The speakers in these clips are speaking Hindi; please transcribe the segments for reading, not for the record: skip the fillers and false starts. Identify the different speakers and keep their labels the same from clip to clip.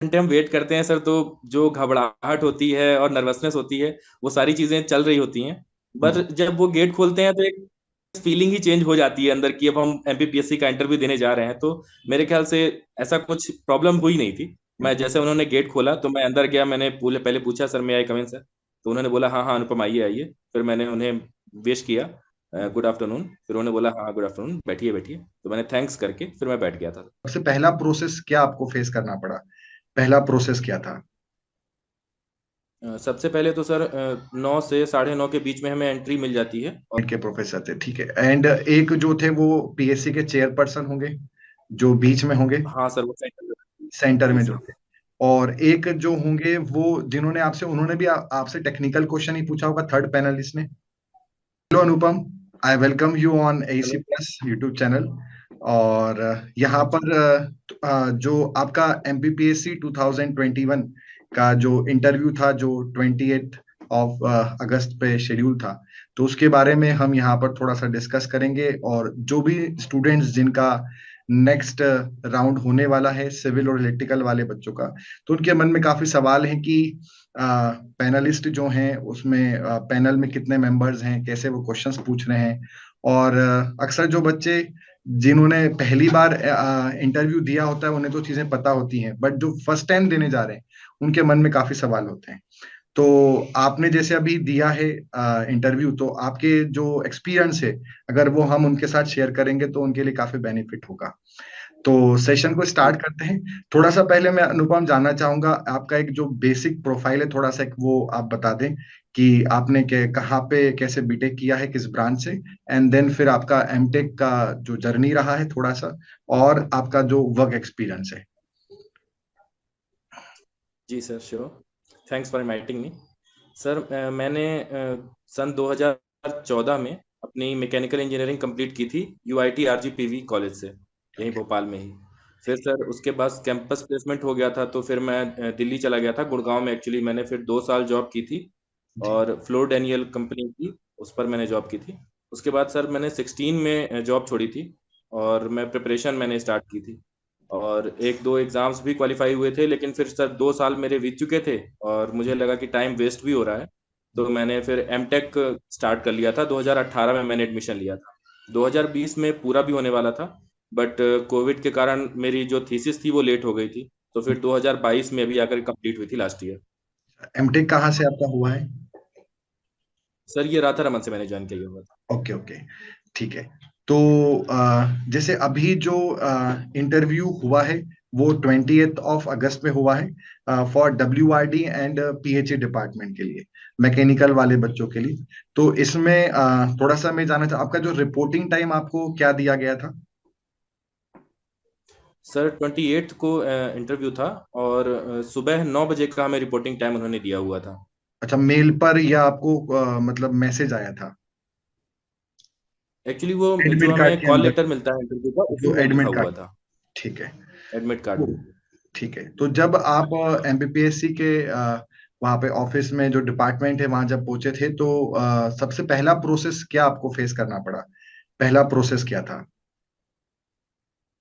Speaker 1: घंटे हम वेट करते हैं सर, तो जो घबराहट होती है और नर्वसनेस होती है, वो सारी चीजें चल रही होती हैं।
Speaker 2: जी।
Speaker 1: पर जब वो गेट खोलते हैं तो एक फीलिंग ही चेंज हो जाती है अंदर की, अब हम एमपीपीएससी का इंटरव्यू देने जा रहे हैं। तो मेरे ख्याल से ऐसा कुछ प्रॉब्लम हुई नहीं थी। मैं जैसे उन्होंने गेट खोला तो मैं अंदर गया, मैंने पहले पूछा, सर मैं आई कम इन सर? तो उन्होंने बोला हाँ हाँ अनुपम आइए आइए। फिर मैंने उन्हें विश किया, गुड आफ्टरनून। फिर उन्होंने बोला हाँ गुड आफ्टरनून, बैठिए बैठिए। तो मैंने थैंक्स करके फिर मैं बैठ गया था।
Speaker 2: सबसे पहला प्रोसेस क्या आपको फेस करना पड़ा? पहला प्रोसेस क्या था?
Speaker 1: सबसे पहले तो सर 9 से 9:30 के बीच में हमें एंट्री मिल जाती है। और
Speaker 2: के प्रोफेसर थे, ठीक है। एंड एक जो थे वो पीएससी के चेयरपर्सन होंगे, जो बीच में होंगे,
Speaker 1: हाँ सर, वो सेंटर।
Speaker 2: सेंटर
Speaker 1: जी
Speaker 2: में जो
Speaker 1: सर।
Speaker 2: थे। और एक जो होंगे वो जिन्होंने आपसे, उन्होंने भी आपसे टेक्निकल क्वेश्चन ही पूछा होगा, थर्ड पैनलिस्ट ने। Hello Anupam, I welcome you on AC
Speaker 1: hello.
Speaker 2: Plus YouTube channel. और यहाँ पर जो आपका एमपीपीएससी 2021 का जो इंटरव्यू था, जो 28 अगस्त पे शेड्यूल था, तो उसके बारे में हम यहाँ पर थोड़ा सा डिस्कस करेंगे। और जो भी स्टूडेंट्स जिनका नेक्स्ट राउंड होने वाला है सिविल और इलेक्ट्रिकल वाले बच्चों का, तो उनके मन में काफी सवाल हैं कि पैनलिस्ट जो हैं उसमें पैनल में कितने मेंबर्स हैं, कैसे वो क्वेश्चंस पूछ रहे हैं। और अक्सर जो बच्चे जिन्होंने पहली बार इंटरव्यू दिया होता है उन्हें तो चीजें पता होती हैं, बट जो फर्स्ट टाइम देने जा रहे हैं उनके मन में काफी सवाल होते हैं। तो आपने जैसे अभी दिया है इंटरव्यू, तो आपके जो एक्सपीरियंस है अगर वो हम उनके साथ शेयर करेंगे तो उनके लिए काफी बेनिफिट होगा। तो सेशन को
Speaker 1: जी।
Speaker 2: स्टार्ट करते हैं। थोड़ा सा पहले मैं अनुपम जानना चाहूंगा, आपका एक जो बेसिक प्रोफाइल है थोड़ा सा एक वो आप बता दें कि आपने कहाँ पे कैसे बीटेक किया है, किस ब्रांच से, एंड देन फिर आपका एमटेक का जो जर्नी रहा है थोड़ा सा, और आपका जो वर्क एक्सपीरियंस है।
Speaker 1: जी sir, sure. Thanks for inviting me. Sir मैंने सन 2014 में अपनी मैकेनिकल इंजीनियरिंग कंप्लीट की थी यूआईटी आरजीपीवी कॉलेज से, यहीं भोपाल में ही। फिर सर उसके बाद कैंपस प्लेसमेंट हो गया था, तो फिर मैं दिल्ली चला गया था, गुड़गांव में एक्चुअली मैंने फिर 2 साल जॉब की थी।
Speaker 2: जी।
Speaker 1: और फ्लोर डैनियल कंपनी थी, उस पर मैंने जॉब की थी। उसके बाद सर मैंने 16 में जॉब छोड़ी थी, और मैं प्रिपरेशन मैंने स्टार्ट की थी। और एक दो एग्जाम्स भी क्वालिफाई हुए थे, लेकिन फिर सर 2 साल मेरे बीत चुके थे और मुझे लगा कि टाइम वेस्ट भी हो रहा है। तो मैंने फिर एमटेक स्टार्ट कर लिया था। 2018 में मैंने एडमिशन लिया था। 2020 में पूरा भी होने वाला था, बट कोविड के कारण मेरी जो थीसिस थी वो लेट हो गई थी। तो फिर 2022 में अभी आकर कंप्लीट हुई थी लास्ट ईयर।
Speaker 2: एमटेक कहाँ से आपका हुआ है?
Speaker 1: सर ये राधा रमन से मैंने ज्वाइन किया हुआ था।
Speaker 2: ओके ओके, ठीक है। तो जैसे अभी जो इंटरव्यू हुआ है वो 20th ऑफ अगस्त में हुआ है for W R D and PHE department के लिए, मैकेनिकल वाले बच्चों के लिए। तो इसमें थोड़ा सा मैं जानना चाहता, आपका जो रिपोर्टिंग टाइम आपको क्या दिया गया था?
Speaker 1: सर 28 को इंटरव्यू था, और सुबह 9 बजे का हमें रिपोर्टिंग टाइम उन्होंने दिया हुआ था।
Speaker 2: अच्छा, मेल पर या आपको मतलब मैसेज आया था?
Speaker 1: एक्चुअली वो जो
Speaker 2: एडमिट कार्ड
Speaker 1: हमें
Speaker 2: के
Speaker 1: कॉल
Speaker 2: अंदर,
Speaker 1: लेटर मिलता है इंटरव्यू का, उसी
Speaker 2: जो
Speaker 1: में लिखा
Speaker 2: एडमिट
Speaker 1: हुआ
Speaker 2: कार्ड,
Speaker 1: था।
Speaker 2: ठीक है।
Speaker 1: एडमिट कार्ड
Speaker 2: वो,
Speaker 1: में।
Speaker 2: ठीक है। तो जब आप एमपीपीएससी के वहाँ पे ऑफिस में जो डिपार्टमेंट है वहां जब पहुंचे थे, तो सबसे पहला प्रोसेस क्या आपको फेस करना पड़ा? पहला प्रोसेस क्या था?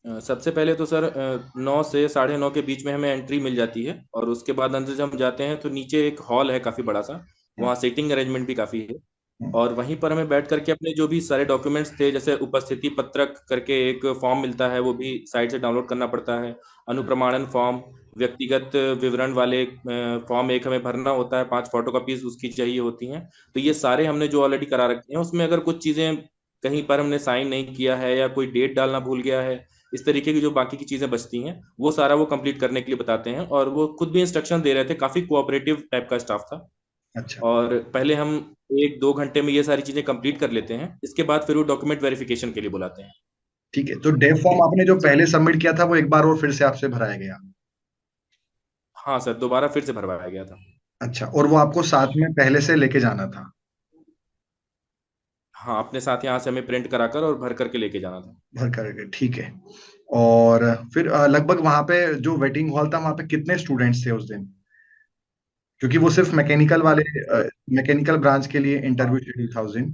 Speaker 1: सबसे पहले तो सर 9 से 9:30 के बीच में हमें एंट्री मिल जाती है, और उसके बाद अंदर जब हम जाते हैं तो नीचे एक हॉल है काफ़ी बड़ा सा।
Speaker 2: हम्म,
Speaker 1: वहाँ सीटिंग अरेंजमेंट भी काफ़ी है।
Speaker 2: हम्म,
Speaker 1: और वहीं पर हमें बैठ करके अपने जो भी सारे डॉक्यूमेंट्स थे, जैसे उपस्थिति पत्रक करके एक फॉर्म मिलता है, वो भी साइट से डाउनलोड करना पड़ता है। अनुप्रमाणन फॉर्म, व्यक्तिगत विवरण वाले फॉर्म एक हमें भरना होता है, 5 फोटोकॉपीज उसकी चाहिए होती हैं। तो ये सारे हमने जो ऑलरेडी करा रखे हैं, उसमें अगर कुछ चीज़ें कहीं पर हमने साइन नहीं किया है या कोई डेट डालना भूल गया है, इस तरीके की जो बाकी की चीज़ें बचती हैं, वो सारा वो कंप्लीट करने के लिए बताते हैं। और वो खुद भी इंस्ट्रक्शन दे रहे थे, काफ़ी कोऑपरेटिव टाइप का स्टाफ था।
Speaker 2: अच्छा,
Speaker 1: और पहले हम 1-2 घंटे में ये सारी चीजें कंप्लीट कर लेते हैं, इसके बाद फिर वो डॉक्यूमेंट वेरिफिकेशन के लिए बुलाते हैं।
Speaker 2: ठीक है। तो डेव फॉर्म आपने जो पहले सबमिट किया था वो एक बार और फिर से आपसे भराया गया?
Speaker 1: हाँ सर, दोबारा फिर से भरवाया गया था।
Speaker 2: अच्छा, और वो आपको साथ में पहले से लेके जाना था?
Speaker 1: हाँ, अपने साथ यहाँ से हमें प्रिंट कराकर और भर करके लेके जाना था।
Speaker 2: भर करके, ठीक है। और फिर लगभग वहां पे जो वेटिंग हॉल था वहां पे कितने स्टूडेंट्स थे उस दिन? क्योंकि वो सिर्फ मैकेनिकल वाले,
Speaker 1: सर
Speaker 2: मैकेनिकल ब्रांच के लिए
Speaker 1: हाँ।
Speaker 2: इंटरव्यू शेड्यूल था उस दिन।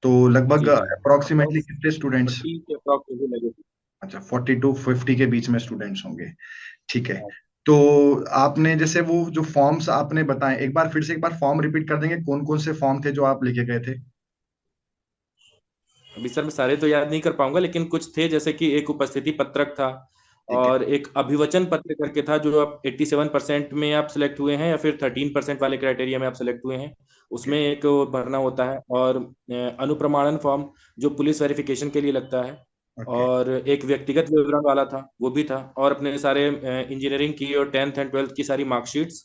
Speaker 2: तो लगभग
Speaker 1: जी जी।
Speaker 2: अप्रोक्सीमेटली
Speaker 1: अप्रॉक्स
Speaker 2: कितने स्टूडेंट्स?
Speaker 1: 30 के अप्रॉक्स मुझे लगे थे।
Speaker 2: अच्छा, 40 to 50 के बीच में स्टूडेंट्स होंगे, ठीक है।
Speaker 1: हाँ।
Speaker 2: तो आपने जैसे वो जो फॉर्म्स आपने बताए, एक बार फिर से एक बार फॉर्म रिपीट कर देंगे, कौन कौन से फॉर्म थे जो आप लेके गए थे?
Speaker 1: अभी सर मैं सारे तो याद नहीं कर पाऊंगा, लेकिन कुछ थे, जैसे कि एक उपस्थिति पत्रक था,
Speaker 2: ठीक है।
Speaker 1: और एक अभिवचन पत्र करके था, जो आप 87% में आप सिलेक्ट हुए हैं या फिर 13% वाले क्राइटेरिया में आप सिलेक्ट हुए हैं,
Speaker 2: ओके।
Speaker 1: उसमें एक वो भरना होता है। और अनुप्रमाणन फॉर्म जो पुलिस वेरिफिकेशन के लिए लगता है।
Speaker 2: ओके।
Speaker 1: और एक व्यक्तिगत विवरण वाला था, वो भी था। और अपने सारे इंजीनियरिंग की और 10th एंड 12th की सारी मार्कशीट्स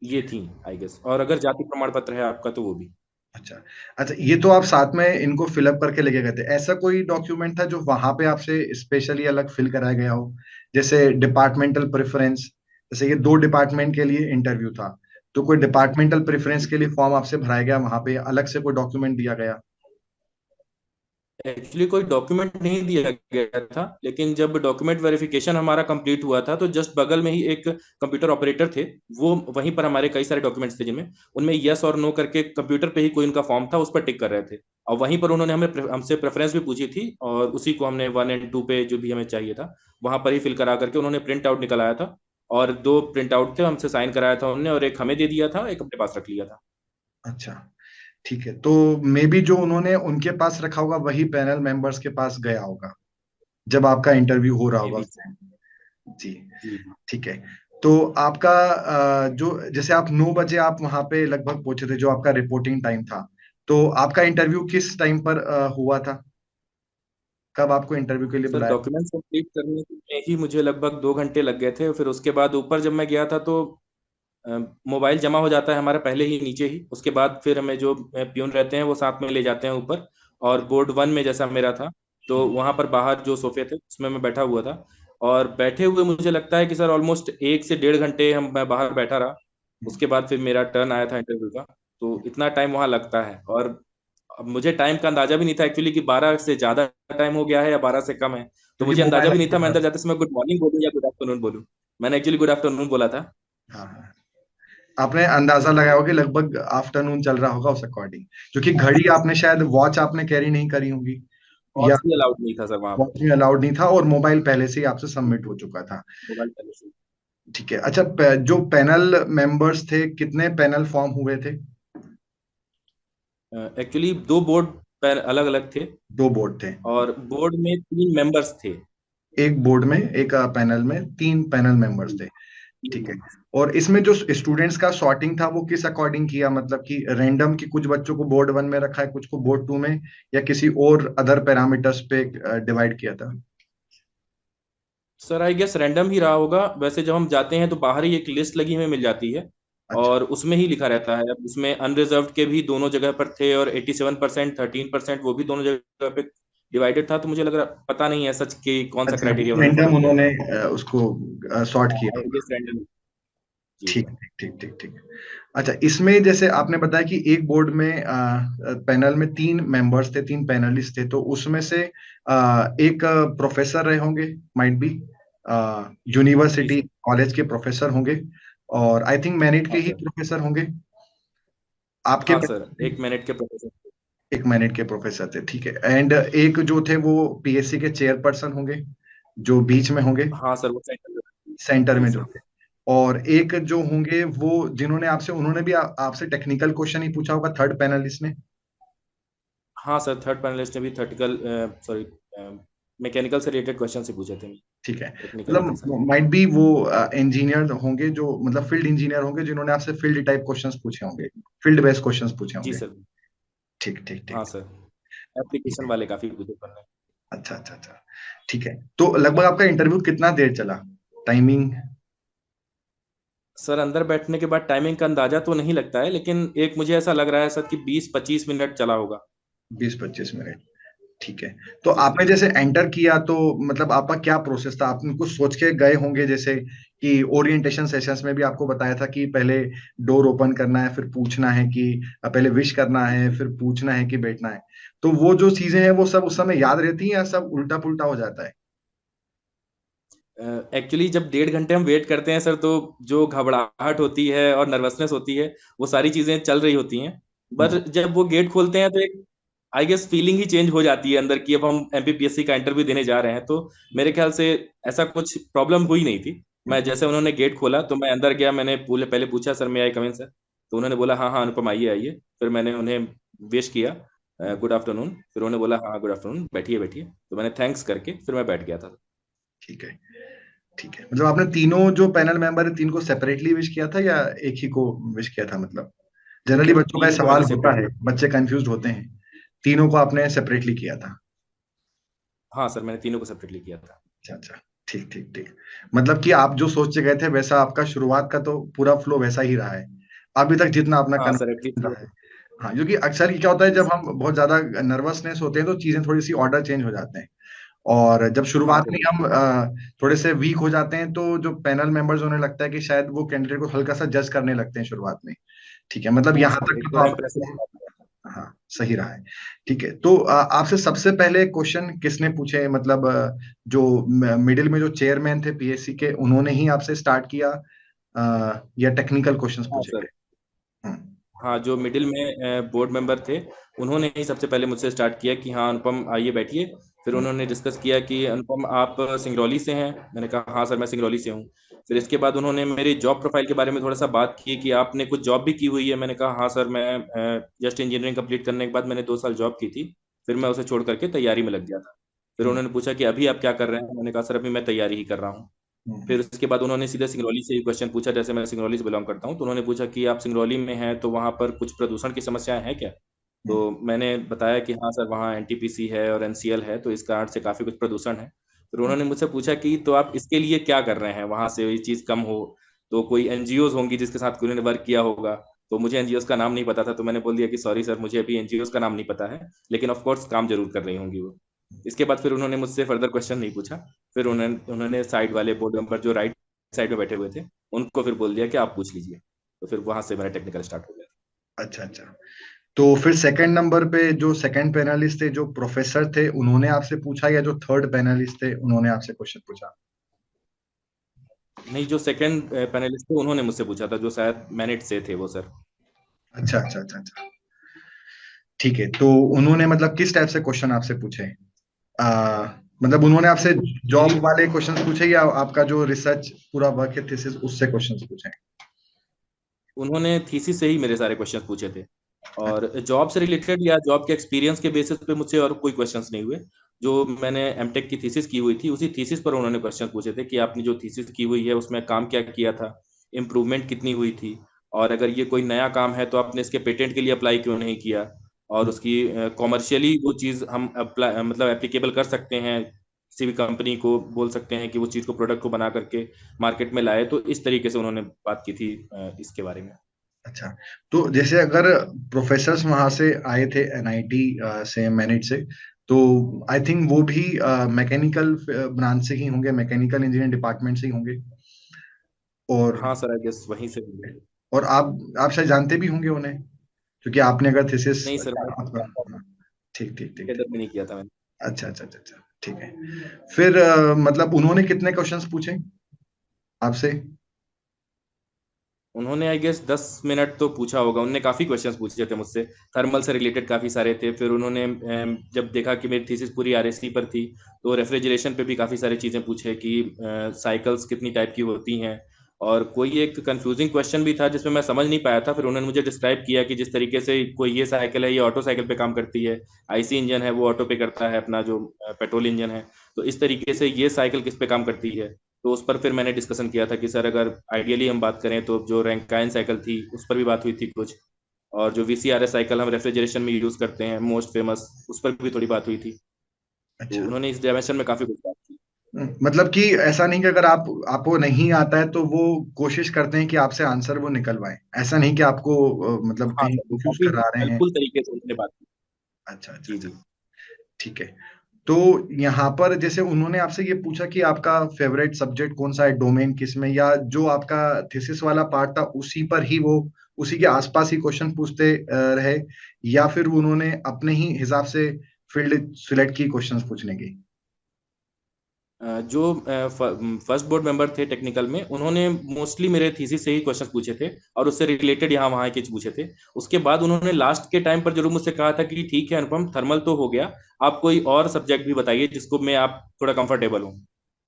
Speaker 1: ये थी, आई गेस। और अगर जाति प्रमाण पत्र है आपका तो वो भी।
Speaker 2: अच्छा। अच्छा, ये तो आप साथ में इनको फिलअप करके लेके गए थे, ऐसा कोई डॉक्यूमेंट था जो वहां पे आपसे स्पेशली अलग फिल कराया गया हो? जैसे डिपार्टमेंटल प्रेफरेंस, जैसे ये दो डिपार्टमेंट के लिए इंटरव्यू था, तो कोई डिपार्टमेंटल प्रेफरेंस के लिए फॉर्म आपसे भराया गया वहां पे, अलग से कोई डॉक्यूमेंट दिया गया?
Speaker 1: एक्चुअली कोई डॉक्यूमेंट नहीं दिया गया था, लेकिन जब डॉक्यूमेंट वेरिफिकेशन हमारा कंप्लीट हुआ था, तो जस्ट बगल में ही एक कंप्यूटर ऑपरेटर थे। वो वहीं पर हमारे कई सारे डॉक्यूमेंट्स थे, जिनमें उनमें यस और नो करके कंप्यूटर पे ही कोई उनका फॉर्म था, उस पर टिक कर रहे थे। और वहीं पर उन्होंने हमसे प्रेफरेंस भी पूछी थी, और उसी को हमने 1 और 2 पे जो भी हमें चाहिए था, वहां पर ही फिल करा करके उन्होंने प्रिंट आउट निकलाया था। और 2 प्रिंट आउट थे, हमसे साइन कराया था उन्होंने, और एक हमें दे दिया था, एक अपने पास रख लिया था।
Speaker 2: अच्छा। ठीक है, तो मे बी जो उन्होंने उनके पास रखा होगा वही पैनल मेंबर्स के पास गया होगा जब आपका इंटरव्यू हो रहा
Speaker 1: मे
Speaker 2: होगा
Speaker 1: बी।
Speaker 2: उस टाइम। जी।
Speaker 1: जी।
Speaker 2: ठीक है। तो आपका जो जैसे आप 9 बजे आप वहां पे लगभग पहुंचे थे, जो आपका रिपोर्टिंग टाइम था, तो आपका इंटरव्यू किस टाइम पर हुआ था? कब आपको इंटरव्यू के लिए
Speaker 1: सर
Speaker 2: बुलाया?
Speaker 1: डॉक्यूमेंट्स कंप्लीट करने में ही मुझे लगभग 2 घंटे लग गए थे। फिर उसके बाद ऊपर जब मैं गया था, तो मोबाइल जमा हो जाता है हमारा पहले ही नीचे ही। उसके बाद फिर हमें जो प्यून रहते हैं वो साथ में ले जाते हैं ऊपर। और बोर्ड 1 में जैसा मेरा था, तो वहां पर बाहर जो सोफे थे उसमें मैं बैठा हुआ था। और बैठे हुए मुझे लगता है कि सर ऑलमोस्ट 1 से 1.5 घंटे मैं बाहर बैठा रहा। उसके बाद फिर मेरा टर्न आया था इंटरव्यू का। तो इतना टाइम वहां लगता है। और अब मुझे टाइम का अंदाजा भी नहीं था एक्चुअली, कि 12 से ज्यादा टाइम हो गया है या 12 से कम है। तो
Speaker 2: क्योंकि
Speaker 1: मुझे अंदाजा
Speaker 2: मोबाइल
Speaker 1: भी नहीं
Speaker 2: आपके
Speaker 1: था मैं अंदर
Speaker 2: पास।
Speaker 1: जाते समय गुड मॉर्निंग बोलूं या गुड आफ्टरनून बोलूं। मैंने एक्चुअली गुड आफ्टरनून बोला था।
Speaker 2: हाँ, हाँ। आपने अंदाजा लगाया होगा कि लगभग आफ्टरनून चल रहा होगा उस अकॉर्डिंग, क्योंकि घड़ी आपने शायद वॉच आपने कैरी नहीं करी होगी, या
Speaker 1: वॉच भी अलाउड नहीं था सर वहां
Speaker 2: वॉच
Speaker 1: पर।
Speaker 2: में अलाउड नहीं था, और मोबाइल पहले से ही आपसे सबमिट हो चुका था।
Speaker 1: मोबाइल पहले से।
Speaker 2: ठीक है। अच्छा, जो पैनल मेंबर्स थे, कितने पैनल फॉर्म हुए थे?
Speaker 1: एक्चुअली 2 बोर्ड अलग अलग थे।
Speaker 2: दो बोर्ड थे।
Speaker 1: और बोर्ड में 3 मेंबर्स थे।
Speaker 2: एक बोर्ड में, एक पैनल में 3 पैनल मेंबर्स थे।
Speaker 1: तीन
Speaker 2: ठीक है।
Speaker 1: members।
Speaker 2: और इसमें जो स्टूडेंट्स का सॉर्टिंग था वो किस अकॉर्डिंग किया, मतलब कि रैंडम, कि कुछ बच्चों को बोर्ड 1 में रखा है, कुछ को बोर्ड 2 में, या किसी और अदर पैरामीटर्स पे डिवाइड किया था?
Speaker 1: सर आई गेस रैंडम ही रहा होगा। वैसे जब हम जाते हैं तो बाहर ही एक लिस्ट लगी हमें मिल जाती है,
Speaker 2: अच्छा।
Speaker 1: और उसमें ही लिखा रहता है। अब उसमें अनरिजर्व्ड के भी दोनों जगह पर थे, और 87%, 13% वो भी दोनों जगह पे डिवाइडेड था। तो मुझे लग रहा, पता नहीं है सच कि कौन सा
Speaker 2: अच्छा,
Speaker 1: क्राइटेरिया उन्होंने
Speaker 2: रैंडम
Speaker 1: फॉलो किया
Speaker 2: उन्होंने
Speaker 1: था।
Speaker 2: उसको सॉर्ट किया
Speaker 1: आई
Speaker 2: होगा।
Speaker 1: Guess random. जी
Speaker 2: ठीक
Speaker 1: सर।
Speaker 2: ठीक ठीक ठीक ठीक। अच्छा, इसमें जैसे आपने बताया कि एक बोर्ड में पैनल में 3 मेंबर्स थे, 3 पैनलिस्ट थे, तो उसमें से एक प्रोफेसर रहे होंगे, might be
Speaker 1: G
Speaker 2: university
Speaker 1: sir.
Speaker 2: College के प्रोफेसर होंगे, और आई थिंक मैरिट के
Speaker 1: हाँ
Speaker 2: ही
Speaker 1: सर।
Speaker 2: प्रोफेसर होंगे आपके
Speaker 1: हाँ सर,
Speaker 2: पैनल में।
Speaker 1: 1 मिनट के प्रोफेसर।
Speaker 2: 1 मिनट के प्रोफेसर थे, ठीक है। एंड एक जो थे वो पीएससी के चेयरपर्सन होंगे, जो बीच में होंगे,
Speaker 1: हाँ सर, वो सेंटर।
Speaker 2: सेंटर
Speaker 1: जी
Speaker 2: में जो
Speaker 1: सर।
Speaker 2: थे। और एक जो होंगे वो जिन्होंने आपसे, उन्होंने भी आपसे टेक्निकल क्वेश्चन ही पूछा होगा, थर्ड पैनलिस्ट ने।
Speaker 1: हाँ सर, थर्ड पैनलिस्ट ने भी थर्टिकल, सॉरी, मैकेनिकल से रिलेटेड क्वेश्चन से पूछे थे।
Speaker 2: ठीक है,
Speaker 1: टेक्निकल नहीं था सर।
Speaker 2: मतलब माइट बी वो इंजीनियर होंगे, जो मतलब फील्ड इंजीनियर होंगे, जिन्होंने आपसे फील्ड टाइप क्वेश्चंस पूछे होंगे, फील्ड बेस्ड क्वेश्चंस पूछे
Speaker 1: जी
Speaker 2: होंगे।
Speaker 1: सर।
Speaker 2: ठीक ठीक
Speaker 1: हाँ
Speaker 2: ठीक।
Speaker 1: सर,
Speaker 2: ठीक
Speaker 1: एप्लीकेशन
Speaker 2: है।
Speaker 1: वाले काफी पूछे पढ़ने।
Speaker 2: अच्छा अच्छा अच्छा। ठीक है, तो लगभग आपका इंटरव्यू कितना देर चला, टाइमिंग?
Speaker 1: सर अंदर बैठने के बाद टाइमिंग का अंदाजा तो नहीं लगता है, लेकिन एक मुझे ऐसा लग रहा है सर कि 20-25 मिनट चला होगा।
Speaker 2: 20-25 मिनट। ठीक है। तो
Speaker 1: जी सर।
Speaker 2: आपने जैसे एंटर किया, तो मतलब आपका क्या प्रोसेस था? आपने कुछ सोच के गए होंगे, जैसे कि ओरिएंटेशन सेशंस में भी आपको बताया था कि पहले डोर ओपन करना है, फिर पूछना है कि पहले विश करना है, फिर पूछना है कि बैठना है। तो वो जो चीजें हैं वो सब उस समय याद रहती हैं, या सब उल्टा पुल्टा हो जाता है?
Speaker 1: एक्चुअली जब 1.5 घंटे हम वेट करते हैं सर, तो जो घबराहट होती है और नर्वसनेस होती है, वो सारी चीजें चल रही होती हैं। पर
Speaker 2: जी।
Speaker 1: जब वो गेट खोलते हैं, तो एक आई गेस फीलिंग ही चेंज हो जाती है अंदर की, अब हम एमपीपीएससी का इंटरव्यू देने जा रहे हैं। तो मेरे ख्याल से ऐसा कुछ प्रॉब्लम हुई नहीं थी। मैं जैसे उन्होंने गेट खोला तो मैं अंदर गया, मैंने पहले पूछा सर मैं आई कम इन सर, तो उन्होंने बोला हाँ हाँ अनुपम आइए आइए। फिर मैंने उन्हें विश किया गुड आफ्टरनून, फिर उन्होंने बोला हाँ गुड आफ्टरनून बैठिए बैठिए, तो मैंने थैंक्स करके फिर मैं बैठ गया था।
Speaker 2: ठीक है। ठीक है, मतलब आपने तीनों जो पैनल मेंबर है, तीन को सेपरेटली विश किया था या एक ही को विश किया था? मतलब जनरली बच्चों का ये
Speaker 1: तीन को
Speaker 2: सवाल
Speaker 1: मैंने
Speaker 2: होता है,
Speaker 1: सेपरेटली।
Speaker 2: बच्चे कंफ्यूज होते हैं। तीनों को आपने सेपरेटली किया था?
Speaker 1: हाँ सर मैंने तीनों को सेपरेटली किया था।
Speaker 2: अच्छा अच्छा। ठीक ठीक ठीक। मतलब कि आप जो सोच के गए थे वैसा आपका शुरुआत का तो पूरा फ्लो वैसा ही रहा है अभी तक, जितना अपना
Speaker 1: हाँ सर
Speaker 2: कन्फर्मेशन रहा है।
Speaker 1: एटलीस्ट।
Speaker 2: हाँ, क्योंकि अक्सर क्या होता है, जब हम बहुत ज्यादा नर्वसनेस होते हैं तो चीजें थोड़ी सी ऑर्डर चेंज हो जाते हैं। और जब
Speaker 1: हाँ
Speaker 2: शुरुआत
Speaker 1: सर
Speaker 2: में ही हम थोड़े से वीक हो जाते हैं तो जो पैनल मेंबर्स उन्हें लगता है कि शायद वो कैंडिडेट को हल्का सा जज करने लगते हैं शुरुआत में। ठीक है, मतलब
Speaker 1: हाँ
Speaker 2: यहाँ
Speaker 1: सर
Speaker 2: तक
Speaker 1: एक
Speaker 2: का तो
Speaker 1: थोड़ा
Speaker 2: आप।
Speaker 1: इम्प्रेशन।
Speaker 2: हाँ, सही रहा है। ठीक है, तो आपसे सबसे पहले क्वेश्चन किसने पूछे? मतलब जो मिडिल में जो चेयरमैन थे पीएससी के, उन्होंने ही आपसे स्टार्ट किया या टेक्निकल क्वेश्चंस
Speaker 1: हाँ
Speaker 2: पूछे
Speaker 1: सर।
Speaker 2: गए? हम्म।
Speaker 1: हाँ जो मिडिल में बोर्ड मेंबर थे उन्होंने ही सबसे पहले मुझसे स्टार्ट किया कि हाँ अनुपम आइए बैठिए। फिर
Speaker 2: हम्म।
Speaker 1: उन्होंने डिस्कस किया कि अनुपम आप सिंगरौली से हैं, मैंने कहा हाँ सर मैं सिंगरौली से हूँ। फिर इसके बाद उन्होंने मेरी जॉब प्रोफाइल के बारे में थोड़ा सा बात की कि आपने कुछ जॉब भी की हुई है, मैंने कहा हाँ सर मैं जस्ट इंजीनियरिंग कंप्लीट करने के बाद मैंने 2 साल जॉब की थी, फिर मैं उसे छोड़ करके तैयारी में लग गया था। फिर
Speaker 2: हम्म।
Speaker 1: उन्होंने पूछा कि अभी आप क्या कर रहे हैं, मैंने कहा सर अभी मैं तैयारी ही कर रहा हूँ।
Speaker 2: हम्म।
Speaker 1: फिर उसके बाद उन्होंने सीधे सिंगरौली से ही क्वेश्चन पूछा, जैसे मैं सिंगरौली से बिलोंग करता हूँ, तो उन्होंने पूछा कि आप सिंगरौली में हैं तो वहाँ पर कुछ प्रदूषण की समस्याएं हैं क्या।
Speaker 2: हम्म।
Speaker 1: तो मैंने बताया कि हाँ सर वहाँ एनटीपीसी है और एनसीएल है, तो इस कारण से काफ़ी कुछ प्रदूषण है। फिर
Speaker 2: हम्म।
Speaker 1: उन्होंने मुझसे पूछा कि तो आप इसके लिए क्या कर रहे हैं वहाँ से ये चीज़ कम हो। तो कोई एनजीओज होंगी जिसके साथ उन्होंने वर्क किया होगा। तो मुझे एनजीओज का नाम नहीं पता था, तो मैंने बोल दिया कि सॉरी सर मुझे अभी एनजीओज का नाम नहीं पता है, लेकिन ऑफ कोर्स काम जरूर कर रही होंगी वो। इसके बाद फिर उन्होंने मुझसे फर्दर क्वेश्चन नहीं पूछा। फिर उन्होंने साइड वाले बोर्ड मेंबर जो राइट साइड में बैठे हुए थे उनको फिर बोल दिया कि आप पूछ लीजिए। तो फिर वहां से मेरा टेक्निकल स्टार्ट हो गया।
Speaker 2: अच्छा अच्छा। तो फिर सेकंड नंबर पे जो सेकंड पैनलिस्ट थे, जो प्रोफेसर थे, उन्होंने आपसे पूछा या जो थर्ड पैनलिस्ट थे उन्होंने आपसे क्वेश्चन पूछा?
Speaker 1: नहीं जो सेकंड पैनलिस्ट थे उन्होंने मुझसे पूछा था, जो शायद मैनेट से थे वो सर।
Speaker 2: अच्छा अच्छा अच्छा अच्छा। ठीक है, तो उन्होंने मतलब किस टाइप से क्वेश्चन आपसे पूछे? मतलब उन्होंने आपसे
Speaker 1: उन्होंने
Speaker 2: जॉब
Speaker 1: मेरी
Speaker 2: वाले क्वेश्चन पूछे या आपका जो रिसर्च पूरा वर्क है थीसिस उससे क्वेश्चन पूछे?
Speaker 1: उन्होंने थीसिस से ही मेरे सारे क्वेश्चंस पूछे थे। और
Speaker 2: अच्छा।
Speaker 1: जॉब से रिलेटेड या जॉब के एक्सपीरियंस के बेसिस पे मुझसे और कोई क्वेश्चंस नहीं हुए। जो मैंने एमटेक की थीसिस की हुई थी उसी थीसिस पर उन्होंने क्वेश्चन पूछे थे कि आपने जो थीसिस की हुई है उसमें काम क्या किया था, इम्प्रूवमेंट कितनी हुई थी, और अगर ये कोई नया काम है तो आपने इसके पेटेंट के लिए अप्लाई क्यों नहीं किया, और उसकी कॉमर्शियली वो चीज़ हम अप्लाई मतलब एप्लीकेबल कर सकते हैं, किसी भी कंपनी को बोल सकते हैं कि वो चीज़ को प्रोडक्ट को बना करके मार्केट में लाए। तो इस तरीके से उन्होंने बात की थी इसके बारे में।
Speaker 2: अच्छा, तो जैसे अगर प्रोफेसर्स वहां से आए थे एनआईटी से, मैनेट से, तो आई थिंक वो भी मैकेनिकल ब्रांच से ही होंगे, मैकेनिकल इंजीनियरिंग डिपार्टमेंट से ही होंगे। और
Speaker 1: हाँ सर आई गेस वहीं से होंगे।
Speaker 2: और आप शायद जानते भी होंगे उन्हें, क्योंकि आपने अगर थीसिस
Speaker 1: नहीं सर मैं
Speaker 2: आपका। हाँ, ठीक ठीक ठीक ठीक।
Speaker 1: टुगेदर में नहीं किया था मैंने।
Speaker 2: अच्छा अच्छा अच्छा अच्छा। ठीक है। फिर मतलब उन्होंने कितने क्वेश्चंस पूछे आपसे?
Speaker 1: उन्होंने आई गेस 10 मिनट तो पूछा होगा, उन्होंने काफ़ी क्वेश्चंस पूछे थे मुझसे। थर्मल से रिलेटेड काफ़ी सारे थे। फिर उन्होंने जब देखा कि मेरी थीसिस पूरी आरएससी पर थी तो रेफ्रिजरेशन पे भी काफ़ी सारी चीज़ें पूछे कि साइकिल्स कितनी टाइप की होती हैं। और कोई एक कंफ्यूजिंग क्वेश्चन भी था जिसमें मैं समझ नहीं पाया था, फिर उन्होंने मुझे डिस्क्राइब किया कि जिस तरीके से कोई ये साइकिल है ये ऑटो साइकिल पे काम करती है, आईसी इंजन है वो ऑटो पे करता है, अपना जो पेट्रोल इंजन है तो इस तरीके से ये साइकिल किस पे काम करती है। तो उस पर फिर मैंने डिस्कशन किया था कि सर अगर आइडियली हम बात करें तो जो रैंकाइन साइकिल थी उस पर भी बात हुई थी कुछ, और जो वीसीआरएस साइकिल हम रेफ्रिजरेशन में यूज करते हैं मोस्ट फेमस, उस पर भी थोड़ी बात हुई थी। तो
Speaker 2: अच्छा।
Speaker 1: उन्होंने इस डायमेंशन में काफी कुछ बात की।
Speaker 2: मतलब कि ऐसा नहीं कि अगर आपको नहीं आता है तो वो कोशिश करते हैं कि आपसे आंसर वो निकलवाएं, ऐसा नहीं कि आपको मतलब
Speaker 1: हाँ
Speaker 2: कहीं
Speaker 1: सर वो
Speaker 2: कंफ्यूज
Speaker 1: काफी
Speaker 2: करा रहे हैं।
Speaker 1: हेल्पफुल तरीके से उन्होंने बात की।
Speaker 2: अच्छा अच्छा
Speaker 1: जी
Speaker 2: अच्छा।
Speaker 1: जी।
Speaker 2: ठीक है। तो यहाँ पर जैसे उन्होंने आपसे ये पूछा कि आपका फेवरेट सब्जेक्ट कौन सा है, डोमेन किस में, या जो आपका थीसिस वाला पार्ट था उसी पर ही वो उसी के आसपास ही क्वेश्चन पूछते रहे, या फिर उन्होंने अपने ही हिसाब से फील्ड सिलेक्ट की क्वेश्चंस पूछने की?
Speaker 1: जो फर्स्ट बोर्ड मेंबर थे टेक्निकल में उन्होंने मोस्टली मेरे थीसिस से ही क्वेश्चन पूछे थे और उससे रिलेटेड यहाँ वहाँ के पूछे थे। उसके बाद उन्होंने लास्ट के टाइम पर जरूर मुझसे कहा था कि ठीक है अनुपम थर्मल तो हो गया, आप कोई और सब्जेक्ट भी बताइए जिसको मैं आप थोड़ा कंफर्टेबल हूँ।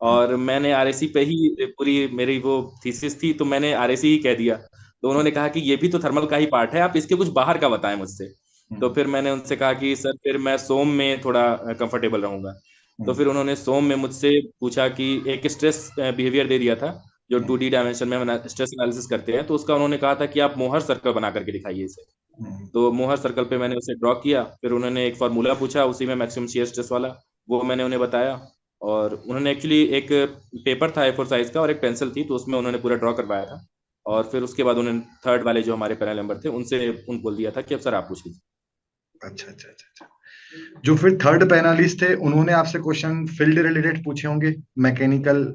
Speaker 1: और मैंने आरएसी पे ही पूरी मेरी वो थीसिस थी, तो मैंने आरएसी ही कह दिया। तो उन्होंने कहा कि ये भी तो थर्मल का ही पार्ट है, आप इसके कुछ बाहर का बताएं मुझसे। तो
Speaker 2: हम्म,
Speaker 1: फिर मैंने उनसे कहा कि सर फिर मैं सोम में थोड़ा कंफर्टेबल रहूंगा। तो
Speaker 2: हम्म,
Speaker 1: फिर उन्होंने सोम में मुझसे पूछा कि एक स्ट्रेस बिहेवियर दे दिया था, जो
Speaker 2: हम्म,
Speaker 1: 2D डायमेंशन में स्ट्रेस एनालिसिस करते हैं, तो उसका उन्होंने कहा था कि आप मोहर सर्कल बना करके दिखाइए इसे।
Speaker 2: हम्म,
Speaker 1: तो मोहर सर्कल पे मैंने उसे ड्रॉ किया, फिर उन्होंने एक फार्मूला पूछा उसी में मैक्सिमम शियर स्ट्रेस वाला, वो मैंने उन्हें बताया। और उन्होंने एक्चुअली एक पेपर था A4 साइज का और एक पेंसिल थी, तो उसमें उन्होंने पूरा ड्रॉ करवाया था। और फिर उसके बाद उन्होंने थर्ड वाले जो हमारे पैनल मेंबर थे उनसे बोल दिया था कि अब सर आप पूछ लीजिए।
Speaker 2: अच्छा, अच्छा, अच्छा, अच्छा। जो फिर थर्ड पैनलिस्ट थे उन्होंने आपसे क्वेश्चन फील्ड रिलेटेड पूछे होंगे, मैकेनिकल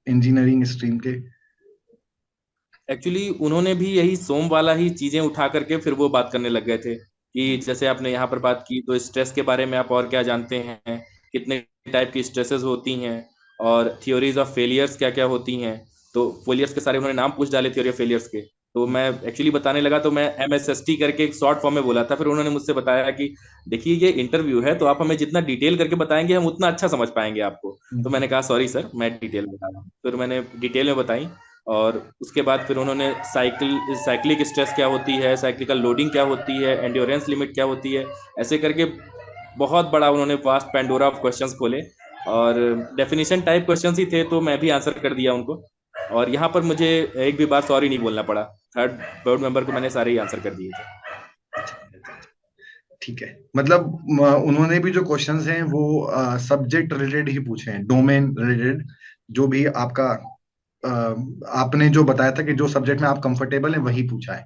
Speaker 2: इंजीनियरिंग स्ट्रीम के।
Speaker 1: एक्चुअली उन्होंने भी यही सोम वाला ही चीजें उठा करके फिर वो बात करने लग गए थे कि जैसे आपने यहाँ पर बात की, तो स्ट्रेस के बारे में आप और क्या जानते हैं, कितने टाइप की स्ट्रेसेस होती हैं, और थियोरीज ऑफ फेलियर्स क्या क्या होती हैं। तो फेलियर्स के सारे उन्होंने नाम पूछ डाले थ्योरी ऑफ फेलियर्स के। तो मैं एक्चुअली बताने लगा, तो मैं MSST करके एक शॉर्ट फॉर्म में बोला था। फिर उन्होंने मुझसे बताया कि देखिए ये इंटरव्यू है, तो आप हमें जितना डिटेल करके बताएंगे हम उतना अच्छा समझ पाएंगे आपको। तो मैंने कहा सॉरी सर, मैं डिटेल में बता रहा हूँ। फिर मैंने डिटेल में बताई। और उसके बाद फिर उन्होंने साइक्लिक स्ट्रेस क्या होती है, साइक्लिकल लोडिंग क्या होती है, एंड्योरेंस लिमिट क्या होती है, ऐसे करके बहुत बड़ा उन्होंने वास्ट पैंडोरा ऑफ क्वेश्चंस खोले। और डेफिनेशन टाइप क्वेश्चंस ही थे, तो मैं भी आंसर कर दिया उनको। और यहाँ पर मुझे एक भी बार सॉरी नहीं बोलना पड़ा। थर्ड बोर्ड मेंबर को मैंने सारे ही आंसर कर दिए थे।
Speaker 2: ठीक है, मतलब उन्होंने भी जो क्वेश्चंस हैं वो सब्जेक्ट रिलेटेड ही पूछे हैं, डोमेन रिलेटेड, जो भी आपका अ, आपने जो बताया था कि जो सब्जेक्ट में आप कंफर्टेबल हैं वही पूछा है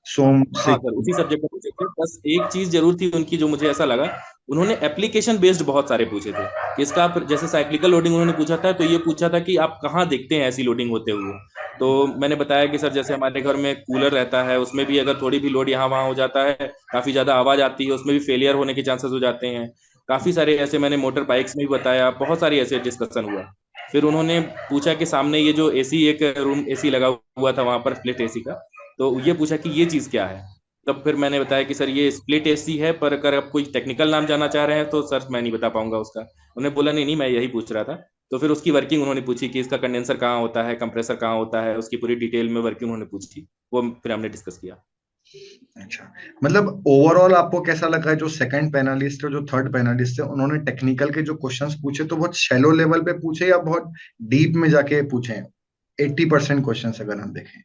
Speaker 2: सोम से।
Speaker 1: हाँ सर, उसी सब्जेक्ट में पूछे थे। बस एक चीज जरूर थी उनकी जो मुझे ऐसा लगा, उन्होंने एप्लीकेशन बेस्ड बहुत सारे पूछे थे कि इसका आप जैसे साइक्लिकल लोडिंग उन्होंने पूछा था, तो ये पूछा था कि आप कहाँ देखते हैं ऐसी लोडिंग होते हुए। तो मैंने बताया कि सर जैसे हमारे घर में कूलर रहता है, उसमें भी अगर थोड़ी भी लोड यहाँ वहाँ हो जाता है, काफी ज्यादा आवाज आती है, उसमें भी फेलियर होने के चांसेस हो जाते हैं। काफी सारे ऐसे मैंने मोटर बाइक्स में भी बताया, बहुत सारी ऐसे डिस्कशन हुआ। फिर उन्होंने पूछा कि सामने ये जो एसी, एक रूम एसी लगा हुआ था वहां पर, स्प्लिट एसी का, तो ये पूछा कि ये चीज क्या है। तब फिर मैंने बताया कि सर ये स्प्लिट एसी है, पर अगर आप कोई टेक्निकल नाम जानना चाह रहे हैं तो सर मैं नहीं बता पाऊंगा उसका। उन्होंने बोला नहीं नहीं, मैं यही पूछ रहा था। तो फिर उसकी वर्किंग उन्होंने पूछी कि इसका कंडेंसर कहाँ होता है, कंप्रेसर कहाँ होता है, उसकी पूरी डिटेल में वर्किंग उन्होंने पूछी। वो फिर हमने डिस्कस किया।
Speaker 2: अच्छा, मतलब ओवरऑल आपको कैसा लगा जो सेकंड पैनलिस्ट और जो थर्ड पैनलिस्ट है उन्होंने टेक्निकल के जो क्वेश्चंस पूछे तो बहुत शैलो लेवल पे पूछे या बहुत डीप में जाके पूछे? 80% क्वेश्चंस अगर हम देखें।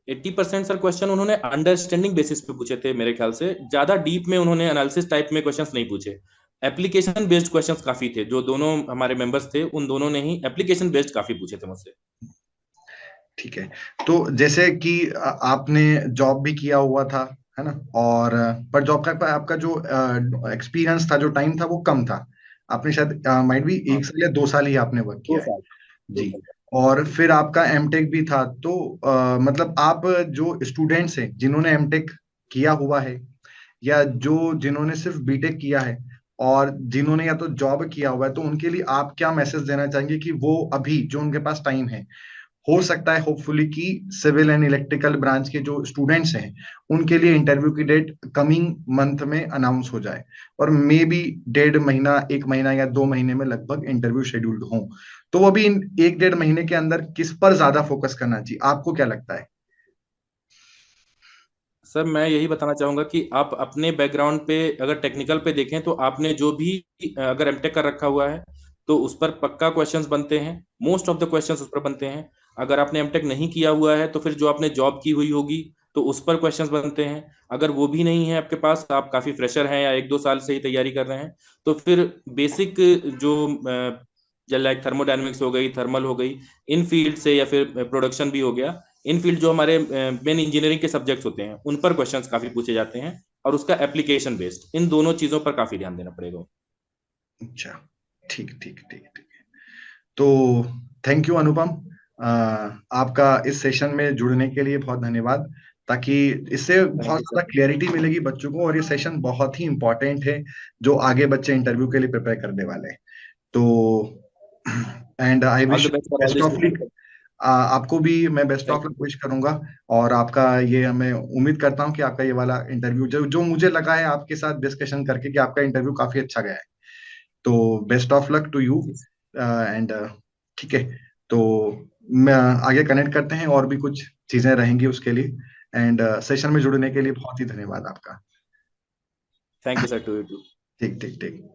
Speaker 1: 80% सर क्वेश्चन उन्होंने अंडरस्टैंडिंग बेसिस पे पूछे थे मेरे ख्याल से, ज्यादा डीप में उन्होंने एनालिसिस टाइप में क्वेश्चंस नहीं पूछे। एप्लीकेशन बेस्ड क्वेश्चंस काफी थे, जो दोनों हमारे मेंबर्स थे उन दोनों ने ही एप्लीकेशन बेस्ड काफी पूछे थे मुझसे।
Speaker 2: ठीक है, तो जैसे कि आपने जॉब भी किया हुआ था, है ना? और पर जॉब का आपका जो एक्सपीरियंस था, जो टाइम था वो कम था। आपने शायद माइट भी
Speaker 1: हाँ,
Speaker 2: 1 साल या 2 साल ही आपने वर्क
Speaker 1: दो
Speaker 2: किया है।
Speaker 1: साल दो
Speaker 2: जी।
Speaker 1: साल
Speaker 2: और फिर आपका एमटेक भी था, तो मतलब आप जो स्टूडेंट्स हैं जिन्होंने एमटेक किया हुआ है या जो जिन्होंने सिर्फ बीटेक किया है और जिन्होंने या तो जॉब किया हुआ है, तो उनके लिए आप क्या मैसेज देना चाहेंगे कि वो अभी जो उनके पास टाइम है, हो सकता है होपफुली कि सिविल एंड इलेक्ट्रिकल ब्रांच के जो स्टूडेंट्स हैं उनके लिए इंटरव्यू की डेट कमिंग मंथ में अनाउंस हो जाए और मे बी 1.5 महीना, 1 महीना या 2 महीने में लगभग इंटरव्यू शेड्यूल्ड हो, तो वो भी इन 1-1.5 महीने के अंदर किस पर ज्यादा फोकस करना चाहिए, आपको क्या लगता है?
Speaker 1: सर मैं यही बताना चाहूंगा कि आप अपने बैकग्राउंड पे अगर टेक्निकल पे देखें, तो आपने जो भी अगर एमटेक कर रखा हुआ है, तो उस पर पक्का क्वेश्चंस बनते हैं, मोस्ट ऑफ द क्वेश्चंस उस पर बनते हैं। अगर आपने एमटेक नहीं किया हुआ है, तो फिर जो आपने जॉब की हुई होगी तो उस पर क्वेश्चंस बनते हैं। अगर वो भी नहीं है आपके पास, आप काफी फ्रेशर हैं या 1-2 साल से ही तैयारी कर रहे हैं, तो फिर बेसिक जो लाइक थर्मोडायनेमिक्स हो गई, थर्मल हो गई, इन फील्ड से, या फिर प्रोडक्शन भी हो गया, इन फील्ड जो हमारे मेन इंजीनियरिंग के सब्जेक्ट्स होते हैं उन पर क्वेश्चंस काफी पूछे जाते हैं। और उसका एप्लीकेशन बेस्ड, इन दोनों चीजों पर काफी ध्यान देना पड़ेगा।
Speaker 2: अच्छा, ठीक, ठीक, ठीक, ठीक। तो थैंक यू अनुपम, अ, आपका इस सेशन में जुड़ने के लिए बहुत धन्यवाद, ताकि इससे
Speaker 1: थैंक
Speaker 2: बहुत
Speaker 1: यू
Speaker 2: ज्यादा
Speaker 1: सर।
Speaker 2: क्लैरिटी मिलेगी बच्चों को, और ये सेशन बहुत ही इंपॉर्टेंट है जो आगे बच्चे इंटरव्यू के लिए प्रिपेयर करने वाले हैं। तो and I
Speaker 1: all
Speaker 2: wish
Speaker 1: the best for all
Speaker 2: best
Speaker 1: the
Speaker 2: of luck.
Speaker 1: Students.
Speaker 2: आपको भी मैं best
Speaker 1: thank
Speaker 2: of luck
Speaker 1: you.
Speaker 2: Wish करूंगा। और आपका ये, मैं उम्मीद करता हूँ कि आपका ये वाला इंटरव्यू, जो जो मुझे लगा है आपके साथ डिस्कशन करके कि आपका इंटरव्यू काफी अच्छा गया है, तो best of luck to you. And ठीक है, तो मैं आगे कनेक्ट करते हैं, और भी कुछ चीजें रहेंगी उसके लिए। एंड सेशन में जुड़ने के लिए बहुत ही धन्यवाद आपका।
Speaker 1: Thank you sir, to you too.
Speaker 2: ठीक ठीक ठीक।